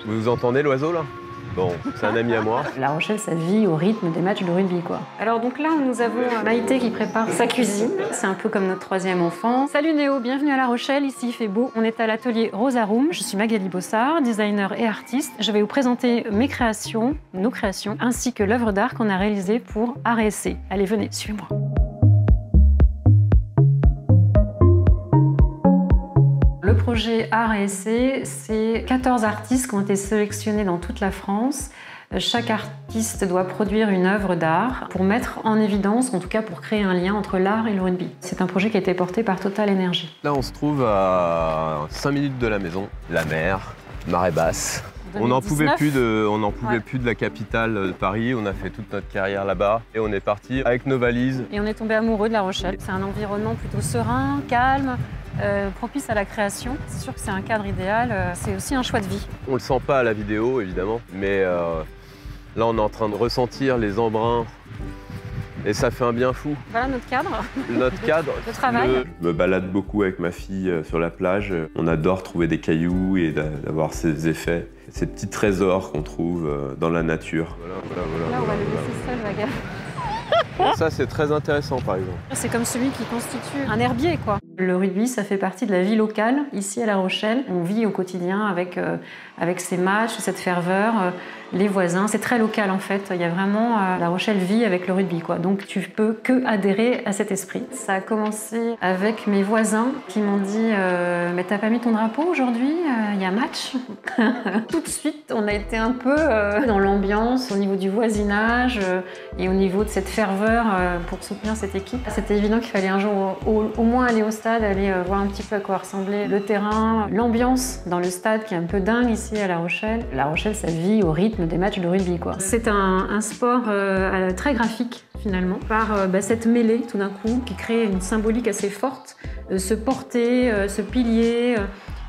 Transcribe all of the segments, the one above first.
Vous entendez l'oiseau là? Bon, c'est un ami à moi. La Rochelle, ça vit au rythme des matchs de rugby, quoi. Alors donc là, nous avons Maïté qui prépare sa cuisine. C'est un peu comme notre troisième enfant. Salut Néo, bienvenue à La Rochelle. Ici, il fait beau. On est à l'atelier Rosarum. Je suis Magali Bossard, designer et artiste. Je vais vous présenter mes créations, nos créations, ainsi que l'œuvre d'art qu'on a réalisée pour Art et Essai. Allez, venez, suivez-moi. Le projet Art et Essai, c'est 14 artistes qui ont été sélectionnés dans toute la France. Chaque artiste doit produire une œuvre d'art pour mettre en évidence, en tout cas pour créer un lien entre l'art et le rugby. C'est un projet qui a été porté par Total Energy. Là, on se trouve à 5 minutes de la maison. La mer, marée basse. 2019. On n'en pouvait plus de la capitale de Paris. On a fait toute notre carrière là-bas et on est parti avec nos valises. Et on est tombé amoureux de La Rochelle. C'est un environnement plutôt serein, calme, propice à la création. C'est sûr que c'est un cadre idéal. C'est aussi un choix de vie. On le sent pas à la vidéo, évidemment, mais là, on est en train de ressentir les embruns et ça fait un bien fou. Voilà notre cadre. Notre cadre. Le travail. Je me balade beaucoup avec ma fille sur la plage. On adore trouver des cailloux et d'avoir ces effets, ces petits trésors qu'on trouve dans la nature. Là, on va le laisser seul, Magal. Ça, c'est très intéressant, par exemple. C'est comme celui qui constitue un herbier, quoi. Le rugby, ça fait partie de la vie locale, ici à La Rochelle. On vit au quotidien avec ces matchs, cette ferveur, les voisins. C'est très local, en fait. Il y a vraiment... La Rochelle vit avec le rugby, quoi. Donc, tu peux que adhérer à cet esprit. Ça a commencé avec mes voisins qui m'ont dit « Mais t'as pas mis ton drapeau aujourd'hui? Il y a match ?» Tout de suite, on a été un peu dans l'ambiance, au niveau du voisinage et au niveau de cette ferveur pour soutenir cette équipe. C'était évident qu'il fallait un jour au moins aller au stade, aller voir un petit peu à quoi ressemblait le terrain, l'ambiance dans le stade qui est un peu dingue ici à La Rochelle. La Rochelle, ça vit au rythme des matchs de rugby, quoi. C'est un sport très graphique finalement, par cette mêlée tout d'un coup qui crée une symbolique assez forte. Se porter, ce pilier,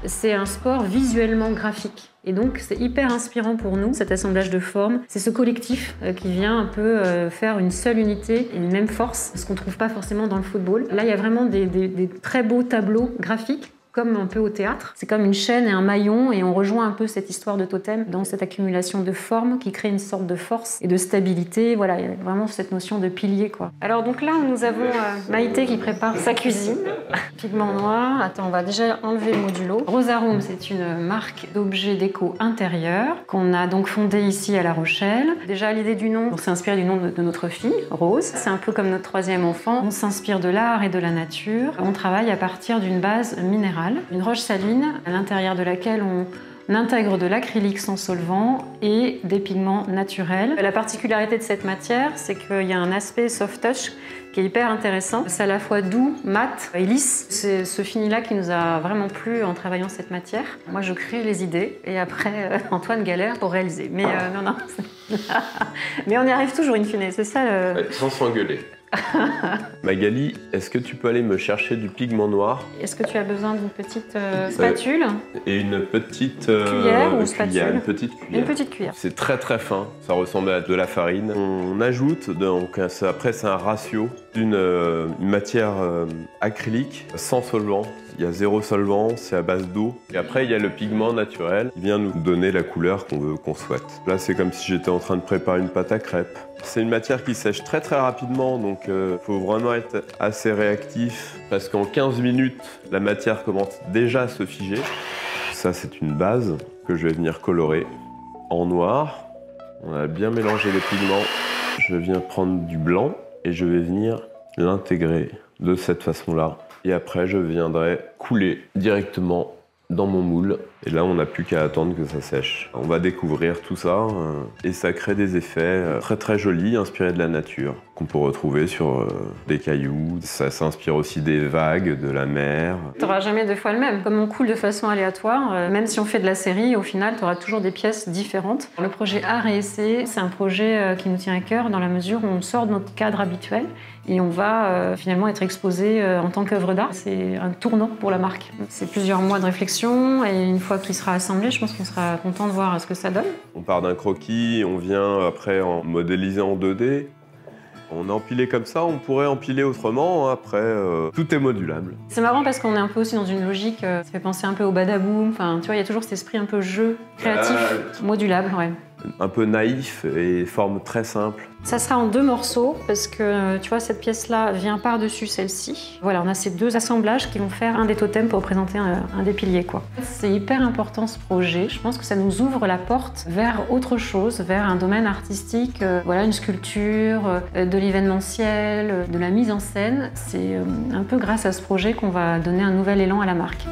c'est un sport visuellement graphique. Et donc, c'est hyper inspirant pour nous, cet assemblage de formes. C'est ce collectif qui vient un peu faire une seule unité et une même force, ce qu'on ne trouve pas forcément dans le football. Là, il y a vraiment des très beaux tableaux graphiques, comme un peu au théâtre. C'est comme une chaîne et un maillon, et on rejoint un peu cette histoire de totem dans cette accumulation de formes qui crée une sorte de force et de stabilité. Voilà, il y a vraiment cette notion de pilier, quoi. Alors donc là, nous avons Maïté qui prépare sa cuisine. Pigment noir. Attends, on va déjà enlever le modulo. Rosarum, c'est une marque d'objets déco intérieurs qu'on a donc fondée ici à La Rochelle. Déjà, l'idée du nom, on s'inspire du nom de notre fille, Rose. C'est un peu comme notre troisième enfant. On s'inspire de l'art et de la nature. On travaille à partir d'une base minérale. Une roche saline à l'intérieur de laquelle on intègre de l'acrylique sans solvant et des pigments naturels. La particularité de cette matière, c'est qu'il y a un aspect soft touch qui est hyper intéressant. C'est à la fois doux, mat et lisse. C'est ce fini-là qui nous a vraiment plu en travaillant cette matière. Moi, je crée les idées et après, Antoine galère pour réaliser. Mais non. Mais on y arrive toujours in fine, c'est ça Sans s'engueuler. Magali, est-ce que tu peux aller me chercher du pigment noir? Est-ce que tu as besoin d'une petite spatule? Et une petite cuillère ou spatule? Une petite cuillère. Une petite cuillère. C'est très très fin, ça ressemble à de la farine. On ajoute, donc après c'est un ratio d'une matière acrylique sans solvant. Il y a 0 solvant, c'est à base d'eau. Et après, il y a le pigment naturel qui vient nous donner la couleur qu'on veut, qu'on souhaite. Là, c'est comme si j'étais en train de préparer une pâte à crêpes. C'est une matière qui sèche très très rapidement, donc il faut vraiment être assez réactif parce qu'en 15 minutes, la matière commence déjà à se figer. Ça, c'est une base que je vais venir colorer en noir. On a bien mélangé les pigments. Je viens prendre du blanc et je vais venir l'intégrer de cette façon-là. Et après, je viendrai couler directement dans mon moule. Et là, on n'a plus qu'à attendre que ça sèche. On va découvrir tout ça et ça crée des effets très très jolis, inspirés de la nature, qu'on peut retrouver sur des cailloux. Ça s'inspire aussi des vagues, de la mer. Tu n'auras jamais 2 fois le même. Comme on coule de façon aléatoire, même si on fait de la série, au final, tu auras toujours des pièces différentes. Le projet Art et Essai, c'est un projet qui nous tient à cœur dans la mesure où on sort de notre cadre habituel et on va finalement être exposé en tant qu'œuvre d'art. C'est un tournant pour la marque. C'est plusieurs mois de réflexion et une fois qu'il sera assemblé, je pense qu'on sera content de voir ce que ça donne. On part d'un croquis, on vient après en modéliser en 2D. On a empilé comme ça, on pourrait empiler autrement, après tout est modulable. C'est marrant parce qu'on est un peu aussi dans une logique, ça fait penser un peu au badaboom, enfin tu vois, il y a toujours cet esprit un peu jeu Créatif, modulable, ouais. Un peu naïf et forme très simple. Ça sera en 2 morceaux parce que tu vois cette pièce-là vient par-dessus celle-ci. Voilà, on a ces 2 assemblages qui vont faire un des totems pour représenter un des piliers, quoi. C'est hyper important ce projet. Je pense que ça nous ouvre la porte vers autre chose, vers un domaine artistique, voilà, une sculpture, de l'événementiel, de la mise en scène. C'est un peu grâce à ce projet qu'on va donner un nouvel élan à la marque.